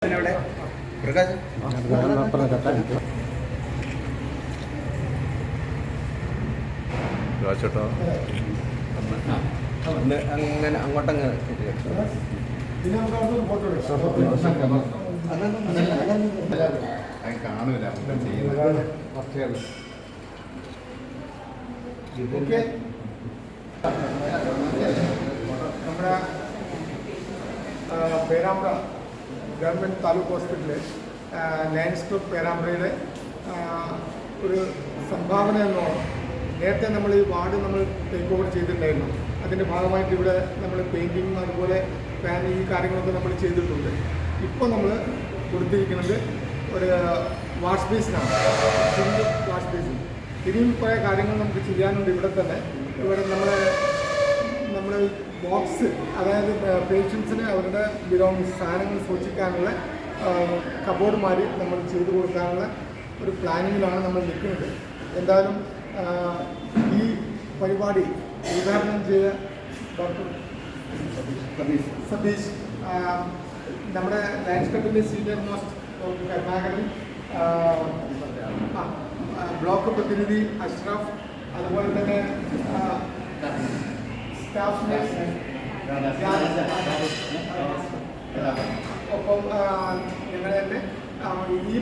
ചേട്ടാ അങ്ങനെ അങ്ങോട്ടങ്ങ് കാണൂല നമ്മുടെ പേരാമ്പ്ര ഗവൺമെൻറ് താലൂക്ക് ഹോസ്പിറ്റലിൽ ലയൺസ് ക്ലബ് പേരാമ്പ്രയുടെ ഒരു സംഭാവന എന്നോണം നേരത്തെ നമ്മൾ ഈ വാർഡ് നമ്മൾ ടേക്ക് ഓവർ ചെയ്തിട്ടുണ്ടായിരുന്നു. അതിൻ്റെ ഭാഗമായിട്ട് ഇവിടെ നമ്മൾ പെയിൻറ്റിങ് അതുപോലെ ഫാൻ ഈ കാര്യങ്ങളൊക്കെ നമ്മൾ ചെയ്തിട്ടുണ്ട്. ഇപ്പോൾ നമ്മൾ കൊടുത്തിരിക്കുന്നത് ഒരു വാഷ് ബേസിനാണ്, സിംഗിൾ വാഷ് ബേസിൻ. ഇനിയും കുറേ കാര്യങ്ങൾ നമുക്ക് ചെയ്യാനുണ്ട്. ഇവിടെ തന്നെ ഇവിടെ നമ്മൾ ബോക്സ്, അതായത് പേഷ്യൻസിന് അവരുടെ ബിലോങ്സ് സാധനങ്ങൾ സൂക്ഷിക്കാനുള്ള കബോർഡുമാർ നമ്മൾ ചെയ്തു കൊടുക്കാനുള്ള ഒരു പ്ലാനിങ്ങിലാണ് നമ്മൾ നിൽക്കുന്നത്. എന്തായാലും ഈ പരിപാടി ഉദ്ഘാടനം ചെയ്ത ഡോക്ടർ സതീഷ്, നമ്മുടെ ലയൺസ് ക്ലബിൻ്റെ senior most doctor Karunakaran, block പ്രതിനിധി അഷ്റഫ്, അതുപോലെ തന്നെ സ്റ്റാഫിനെ ഒപ്പം ഞങ്ങളെ തന്നെ ഈ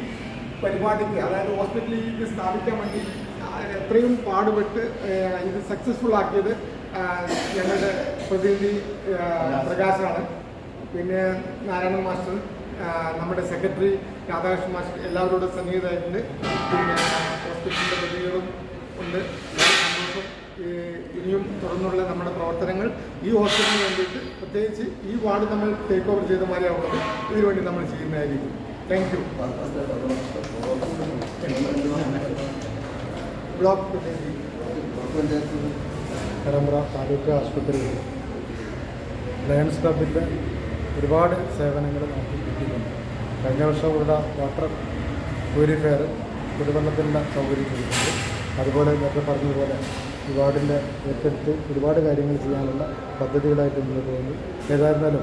പരിപാടിക്ക്, അതായത് ഹോസ്പിറ്റലിൽ ഇത് സ്ഥാപിക്കാൻ വേണ്ടി എത്രയും പാടുപെട്ട് ഇത് സക്സസ്ഫുൾ ആക്കിയത് ഞങ്ങളുടെ പ്രതിനിധി പ്രകാശാണ്. പിന്നെ നാരായണൻ മാസ്റ്റർ, നമ്മുടെ സെക്രട്ടറി രാധാകൃഷ്ണൻ മാസ്റ്റർ, എല്ലാവരോടും സന്നിഹിതമായിട്ടുണ്ട്. പിന്നെ ഹോസ്പിറ്റലിൻ്റെ പ്രതിനിധികളും ഉണ്ട്. സന്തോഷം. ഇനിയും തുടർന്നുള്ള നമ്മുടെ പ്രവർത്തനങ്ങൾ ഈ ഹോസ്പിറ്റലിന് വേണ്ടിയിട്ട്, പ്രത്യേകിച്ച് ഈ വാർഡ് നമ്മൾ ടേക്ക് ഓവർ ചെയ്ത മാതിരിയാവുന്നത് ഇതിനുവേണ്ടി നമ്മൾ ചെയ്യുന്നതായിരിക്കും. Thank you. ബ്ലോക്ക് പ്രതിനിധി പേരാമ്പ്ര താലൂക്ക് ആശുപത്രിയിൽ ലയൺസ് ക്ലബിൻ്റെ ഒരുപാട് സേവനങ്ങൾ നമുക്ക് കിട്ടിയിട്ടുണ്ട്. കഴിഞ്ഞ വർഷം ഇവിടെ വാട്ടർ പ്യൂരിഫയർ, കുടിവെള്ളത്തിൻ്റെ സൗകര്യം ചെയ്തിട്ടുണ്ട്. അതുപോലെ നേരത്തെ പറഞ്ഞതുപോലെ ഈ വാർഡിൻ്റെ ഏറ്റെടുത്ത് ഒരുപാട് കാര്യങ്ങൾ ചെയ്യാനുള്ള പദ്ധതികളായിട്ട് മുന്നോട്ട് പോകുന്നു. ഏതായിരുന്നാലും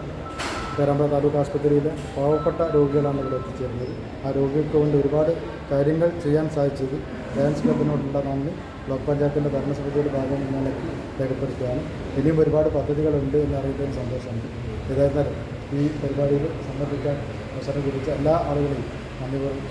പേരാമ്പ്ര താലൂക്ക് ആശുപത്രിയിലെ പാവപ്പെട്ട രോഗികളാണ് ഇവിടെ എത്തിച്ചേരുന്നത്. ആ രോഗികൾക്ക് കൊണ്ട് ഒരുപാട് കാര്യങ്ങൾ ചെയ്യാൻ സാധിച്ചത് ലയൺസ് ക്ലബിനോടുള്ള നന്ദി ബ്ലോക്ക് പഞ്ചായത്തിൻ്റെ ഭരണസമിതിയുടെ ഭാഗം നിലയ്ക്ക് രേഖപ്പെടുത്തുകയാണ്. ഇനിയും ഒരുപാട് പദ്ധതികളുണ്ട് എന്ന് അറിയുന്നതിന് സന്തോഷമുണ്ട്. ഏതായിരുന്നാലും ഈ പരിപാടിയിൽ സംബന്ധിക്കാൻ അവസരം ലഭിച്ച എല്ലാ ആളുകളെയും നന്ദി പറഞ്ഞു.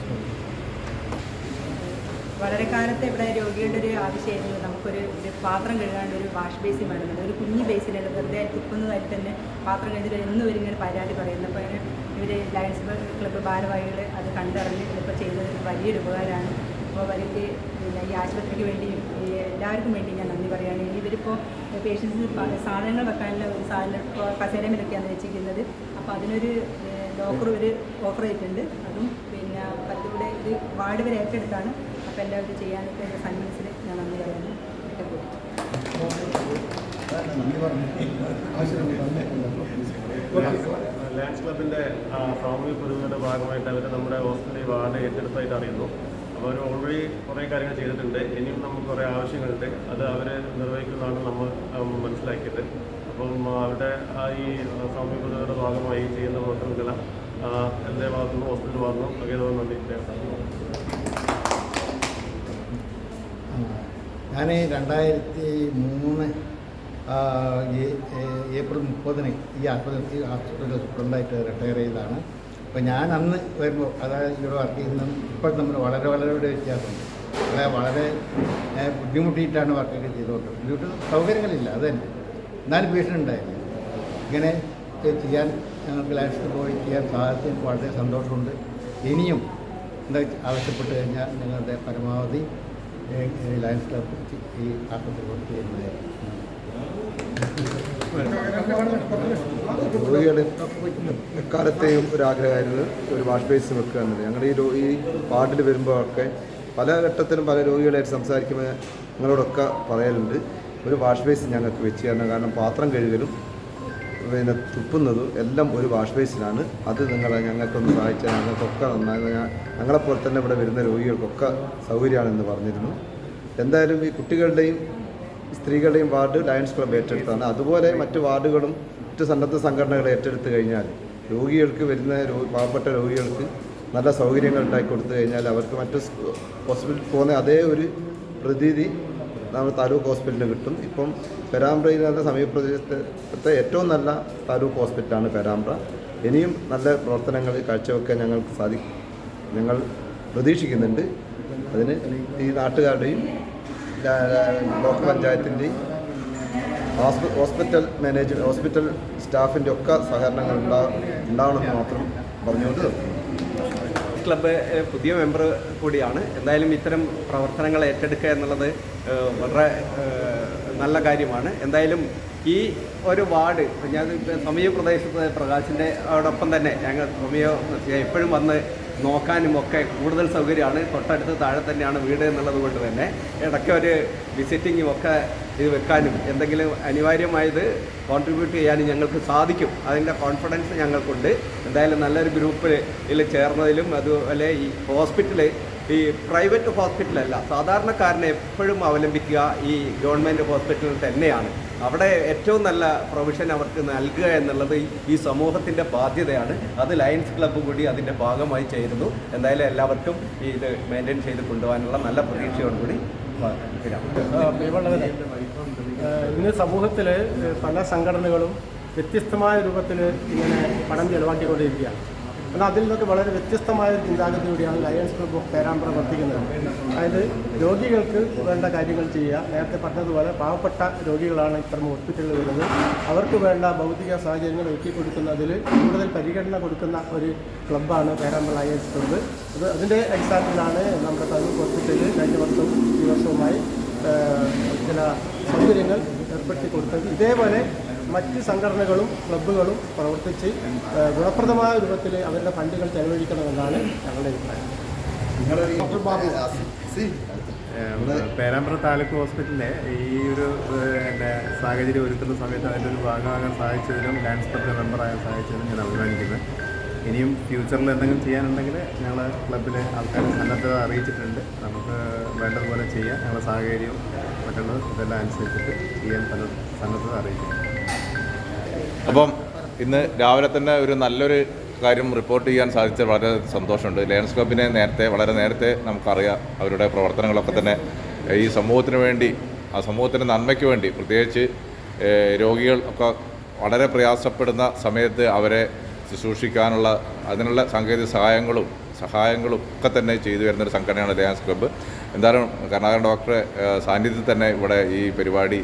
വളരെ കാലത്ത് ഇവിടെ രോഗിയുടെ ഒരു ആവശ്യമായിരുന്നു, നമുക്കൊരു പാത്രം കഴുകാണ്ട് ഒരു വാഷ് ബേസിൻ വേണമെന്നുണ്ട്. ഒരു കുഞ്ഞ് ബേസിനല്ല, വെറുതെ തുപ്പുന്നതായിട്ട് തന്നെ പാത്രം കഴുകിയിട്ട് എന്നും ഇവരിങ്ങനെ പരാതി പറയുന്നത്. അപ്പോൾ അതിന് ഇവർ ലയൺസ് ക്ലബ്ബ് ഭാരവാഹികൾ അത് കണ്ടറിഞ്ഞ് ഇപ്പോൾ ചെയ്യുന്നത് വലിയൊരു ഉപകാരമാണ്. അപ്പോൾ അവർക്ക് പിന്നെ ഈ ആശുപത്രിക്ക് വേണ്ടിയും ഈ എല്ലാവർക്കും വേണ്ടി ഞാൻ നന്ദി പറയുകയാണ്. ഇനി ഇവരിപ്പോൾ പേഷ്യൻസിന് സാധനങ്ങൾ വെക്കാനുള്ള ഒരു സാധനം ഇപ്പോൾ കസേരമിലൊക്കെയാണ് വെച്ചിരിക്കുന്നത്. അപ്പോൾ അതിനൊരു ലോക്കർ ഒരു ഓഫർ ചെയ്തിട്ടുണ്ട്. അതും പിന്നെ അതിലൂടെ ഇത് വാർഡ് വരെ ഏറ്റെടുത്താണ്. അപ്പോൾ എല്ലാവരും ചെയ്യാനൊക്കെ എൻ്റെ സന്മനസ്സിൽ ഞാൻ നന്ദി പറയുന്നു. ലയൺസ് ക്ലബിൻ്റെ സാമൂഹിക പ്രതിനിധിയുടെ ഭാഗമായിട്ട് അവർ നമ്മുടെ ഹോസ്പിറ്റലിൽ വാർഡ് ഏറ്റെടുത്തായിട്ട് അറിയുന്നു. അപ്പോൾ അവർ ഓൾറെഡി കുറേ കാര്യങ്ങൾ ചെയ്തിട്ടുണ്ട്. ഇനിയും നമുക്ക് കുറേ ആവശ്യങ്ങളുണ്ട്. അത് അവർ നിർവഹിക്കുന്നതാണ് നമ്മൾ മനസ്സിലാക്കിയത്. അപ്പം അവരുടെ ഈ സാമൂഹിക പ്രതിനിധിയുടെ ഭാഗമായി ചെയ്യുന്ന പ്രവർത്തനങ്ങളെല്ലാം എൻ്റെ ഭാഗത്തുനിന്ന് ഹോസ്പിറ്റൽ ഭാഗത്തുനിന്നും ഒക്കെ നന്ദി. ഞാൻ 2003 ഏപ്രിൽ 30 ഈ ഹോസ്പിറ്റൽ സൂപ്രണ്ടായിട്ട് റിട്ടയർ ചെയ്തതാണ്. അപ്പോൾ ഞാൻ അന്ന് വരുമ്പോൾ, അതായത് ഇവിടെ വർക്ക് ചെയ്യുന്നതും ഇപ്പോൾ നമ്മൾ വളരെ വ്യത്യാസമുണ്ട്. വളരെ ബുദ്ധിമുട്ടിയിട്ടാണ് വർക്കൊക്കെ ചെയ്തുകൊണ്ടിരുന്നത്. ബുദ്ധിമുട്ട് സൗകര്യങ്ങളില്ല, അത് തന്നെ. എന്നാലും ഭീഷണി ഇങ്ങനെ ചെയ്യാൻ ഞങ്ങൾക്ക് ലയൺസ് പോയി ചെയ്യാൻ സാധിച്ചതിന് വളരെ സന്തോഷമുണ്ട്. ഇനിയും എന്താ ആവശ്യപ്പെട്ട് കഴിഞ്ഞാൽ ഞങ്ങളുടെ പരമാവധി ലയൺസ് ക്ലബ് ഈ ആശുപത്രി കൊണ്ട് ചെയ്യുന്നതായിരിക്കും. രോഗികളുടെ എക്കാലത്തെയും ഒരാഗ്രഹമായിരുന്നു ഒരു വാഷ് ബേസിൻ വെക്കുക എന്നത്. ഞങ്ങളുടെ ഈ വാർഡിൽ വരുമ്പോഴൊക്കെ പല ഘട്ടത്തിലും പല രോഗികളായിട്ട് സംസാരിക്കുമ്പോൾ ഞങ്ങളോടൊക്കെ പറയലുണ്ട്, ഒരു വാഷ് ബേസിൻ ഞങ്ങൾക്ക് വെച്ച് തരണം. കാരണം പാത്രം കഴുകലും പിന്നെ തുപ്പുന്നതും എല്ലാം ഒരു വാഷ് ബേസിനാണ്. അത് ഞങ്ങൾക്കൊന്ന് സഹായിച്ചാൽ ഞങ്ങൾക്കൊക്കെ നന്നായി, ഞങ്ങളെപ്പോലെ തന്നെ ഇവിടെ വരുന്ന രോഗികൾക്കൊക്കെ സൗകര്യമാണെന്ന് പറഞ്ഞിരുന്നു. എന്തായാലും ഈ കുട്ടികളുടെയും സ്ത്രീകളുടെയും വാർഡ് ലയൺസ് ക്ലബ് ഏറ്റെടുത്താണ്. അതുപോലെ മറ്റ് വാർഡുകളും മറ്റ് സന്നദ്ധ സംഘടനകൾ ഏറ്റെടുത്ത് കഴിഞ്ഞാൽ രോഗികൾക്ക് വരുന്ന പാവപ്പെട്ട രോഗികൾക്ക് നല്ല സൗകര്യങ്ങൾ ഉണ്ടാക്കി കൊടുത്തു കഴിഞ്ഞാൽ അവർക്ക് മറ്റ് ഹോസ്പിറ്റലിൽ പോകുന്ന അതേ ഒരു പ്രതീതി നമ്മൾ താലൂക്ക് ഹോസ്പിറ്റലിൽ കിട്ടും. ഇപ്പം പേരാമ്പ്രയിൽ നല്ല സമീപപ്രദേശത്തെ ഏറ്റവും നല്ല താലൂക്ക് ഹോസ്പിറ്റലാണ് പേരാമ്പ്ര. ഇനിയും നല്ല പ്രവർത്തനങ്ങൾ കാഴ്ചവെക്കാൻ ഞങ്ങൾ പ്രതീക്ഷിക്കുന്നുണ്ട്. അതിന് ഈ നാട്ടുകാരുടെയും ബ്ലോക്ക് പഞ്ചായത്തിൻ്റെയും ഹോസ്പിറ്റൽ സ്റ്റാഫിൻ്റെ ഒക്കെ സഹകരണങ്ങൾ ഉണ്ടാവണമെന്ന് മാത്രം പറഞ്ഞുകൊണ്ട് ക്ലബ്ബ് പുതിയ മെമ്പർ കൂടിയാണ്. എന്തായാലും ഇത്തരം പ്രവർത്തനങ്ങൾ ഏറ്റെടുക്കുക എന്നുള്ളത് വളരെ നല്ല കാര്യമാണ്. എന്തായാലും ഈ ഒരു വാർഡ് ഞാൻ സമീപ പ്രദേശത്ത് പ്രകാശിൻ്റെ അതോടൊപ്പം തന്നെ ഞങ്ങൾ എപ്പോഴും വന്ന് നോക്കാനും ഒക്കെ കൂടുതൽ സൗകര്യമാണ്. തൊട്ടടുത്ത് താഴെ തന്നെയാണ് വീട് എന്നുള്ളത് കൊണ്ട് തന്നെ ഇടയ്ക്ക് ഒരു വിസിറ്റിങ്ങും ഒക്കെ ഇത് വെക്കാനും എന്തെങ്കിലും അനിവാര്യമായത് കോൺട്രിബ്യൂട്ട് ചെയ്യാനും ഞങ്ങൾക്ക് സാധിക്കും. അതിൻ്റെ കോൺഫിഡൻസ് ഞങ്ങൾക്കുണ്ട്. എന്തായാലും നല്ലൊരു ഗ്രൂപ്പിൽ ചേർന്നതിലും അതുപോലെ ഈ ഹോസ്പിറ്റല് ഈ പ്രൈവറ്റ് ഹോസ്പിറ്റലല്ല, സാധാരണക്കാരനെ എപ്പോഴും അവലംബിക്കുക ഈ ഗവൺമെൻറ് ഹോസ്പിറ്റലിൽ തന്നെയാണ്. അവിടെ ഏറ്റവും നല്ല പ്രൊവിഷൻ അവർക്ക് നൽകുക എന്നുള്ളത് ഈ സമൂഹത്തിൻ്റെ ബാധ്യതയാണ്. അത് ലയൺസ് ക്ലബ്ബ് കൂടി അതിൻ്റെ ഭാഗമായി ചേരുന്നു. എന്തായാലും എല്ലാവർക്കും ഇത് മെയിൻറ്റെയിൻ ചെയ്ത് കൊണ്ടുപോകാനുള്ള നല്ല പ്രതീക്ഷയോടുകൂടി പ്രിയമുള്ളവരെ, ഇന്ന് സമൂഹത്തിൽ പല സംഘടനകളും വ്യത്യസ്തമായ രൂപത്തിൽ ഇങ്ങനെ പണം ചെലവാക്കിക്കൊണ്ടിരിക്കുകയാണ്. എന്നാൽ അതിൽ നിന്നൊക്കെ വളരെ വ്യത്യസ്തമായ ഒരു ചിന്താഗതിയോടെയാണ് ലയൺസ് ക്ലബ്ബ് ഓഫ് പേരാമ്പ്ര പ്രവർത്തിക്കുന്നത്. അതായത് രോഗികൾക്ക് വേണ്ട കാര്യങ്ങൾ ചെയ്യുക. നേരത്തെ പറഞ്ഞതുപോലെ പാവപ്പെട്ട രോഗികളാണ് ഇത്തരം ഹോസ്പിറ്റലിൽ വരുന്നത്. അവർക്ക് വേണ്ട ഭൗതിക സാഹചര്യങ്ങൾ ഒരുക്കി കൊടുക്കുന്നതിൽ കൂടുതൽ പരിഗണന കൊടുക്കുന്ന ഒരു ക്ലബ്ബാണ് പേരാമ്പ്ര ലയൺസ് ക്ലബ്ബ്. അതിൻ്റെ അടിസ്ഥാനത്തിലാണ് നമ്മുടെ താലൂക്ക് ഹോസ്പിറ്റലിൽ കഴിഞ്ഞ വർഷവും ഈ വർഷവുമായി ചില സൗകര്യങ്ങൾ ഏർപ്പെടുത്തി കൊടുത്തത്. ഇതേപോലെ മറ്റ് സംഘടനകളും ക്ലബ്ബുകളും പ്രവർത്തിച്ച് ഗുണപ്രദമായ രൂപത്തിൽ അവരുടെ ഫണ്ടുകൾ ചെലവഴിക്കണമെന്നാണ് ഞങ്ങളുടെ അഭിപ്രായം. പേരാമ്പ്ര താലൂക്ക് ഹോസ്പിറ്റലിലെ ഈ ഒരു സാഹചര്യം ഒരുക്കുന്ന സമയത്ത് അതിൻ്റെ ഒരു ഭാഗമാകാൻ സാധിച്ചതിനും ലയൺസ് ക്ലബ്ബിലെ മെമ്പറാകാൻ സാധിച്ചതിനും ഞാൻ അഭിമാനിക്കുന്നത്. ഇനിയും ഫ്യൂച്ചറിൽ എന്തെങ്കിലും ചെയ്യാനുണ്ടെങ്കിൽ ഞങ്ങൾ ക്ലബ്ബിലെ ആൾക്കാർ സന്നദ്ധത അറിയിച്ചിട്ടുണ്ട്. നമുക്ക് വേണ്ടതുപോലെ ചെയ്യാൻ ഞങ്ങളുടെ സാഹചര്യവും മറ്റുള്ളത് ഇതെല്ലാം അനുസരിച്ചിട്ട് ചെയ്യാൻ സന്നദ്ധത അറിയിച്ചിട്ടുണ്ട്. അപ്പം ഇന്ന് രാവിലെ തന്നെ ഒരു നല്ലൊരു കാര്യം റിപ്പോർട്ട് ചെയ്യാൻ സാധിച്ച വളരെ സന്തോഷമുണ്ട്. ലയൺസ് ക്ലബ്ബിനെ വളരെ നേരത്തെ നമുക്കറിയാം. അവരുടെ പ്രവർത്തനങ്ങളൊക്കെ തന്നെ ഈ സമൂഹത്തിന് വേണ്ടി, ആ സമൂഹത്തിൻ്റെ നന്മയ്ക്ക് വേണ്ടി, പ്രത്യേകിച്ച് രോഗികൾ ഒക്കെ വളരെ പ്രയാസപ്പെടുന്ന സമയത്ത് അവരെ ശുശ്രൂഷിക്കാനുള്ള അതിനുള്ള സാങ്കേതിക സഹായങ്ങളും ഒക്കെ തന്നെ ചെയ്തു വരുന്നൊരു സംഘടനയാണ് ലയൺസ് ക്ലബ്ബ്. എന്തായാലും കരുണാകരൻ ഡോക്ടറെ സാന്നിധ്യത്തിൽ തന്നെ ഇവിടെ ഈ പരിപാടി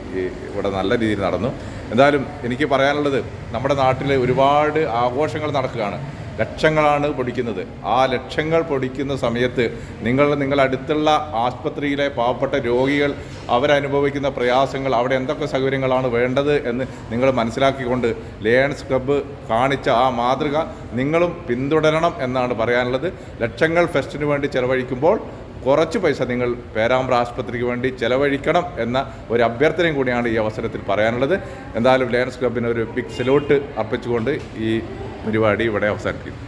ഇവിടെ നല്ല രീതിയിൽ നടന്നു. എന്തായാലും എനിക്ക് പറയാനുള്ളത്, നമ്മുടെ നാട്ടിൽ ഒരുപാട് ആഘോഷങ്ങൾ നടക്കുകയാണ്. ലക്ഷങ്ങളാണ് പൊടിക്കുന്നത്. ആ ലക്ഷങ്ങൾ പൊടിക്കുന്ന സമയത്ത് നിങ്ങളുടെ അടുത്തുള്ള ആശുപത്രിയിലെ പാവപ്പെട്ട രോഗികൾ അവരനുഭവിക്കുന്ന പ്രയാസങ്ങൾ, അവിടെ എന്തൊക്കെ സൗകര്യങ്ങളാണ് വേണ്ടത് എന്ന് നിങ്ങൾ മനസ്സിലാക്കിക്കൊണ്ട് ലയൺസ് ക്ലബ്ബ് കാണിച്ച ആ മാതൃക നിങ്ങളും പിന്തുടരണം എന്നാണ് പറയാനുള്ളത്. ലക്ഷങ്ങൾ ഫെസ്റ്റിന് വേണ്ടി ചെലവഴിക്കുമ്പോൾ കുറച്ച് പൈസ നിങ്ങൾ പേരാമ്പ്ര ആശുപത്രിക്ക് വേണ്ടി ചെലവഴിക്കണം എന്ന ഒരു അഭ്യർത്ഥനയും കൂടിയാണ് ഈ അവസരത്തിൽ പറയാനുള്ളത്. എന്തായാലും ലയൺസ് ക്ലബ്ബിന് ഒരു ബിഗ് സല്യൂട്ട് അർപ്പിച്ചുകൊണ്ട് ഈ പരിപാടി ഇവിടെ അവസാനിപ്പിക്കുന്നു.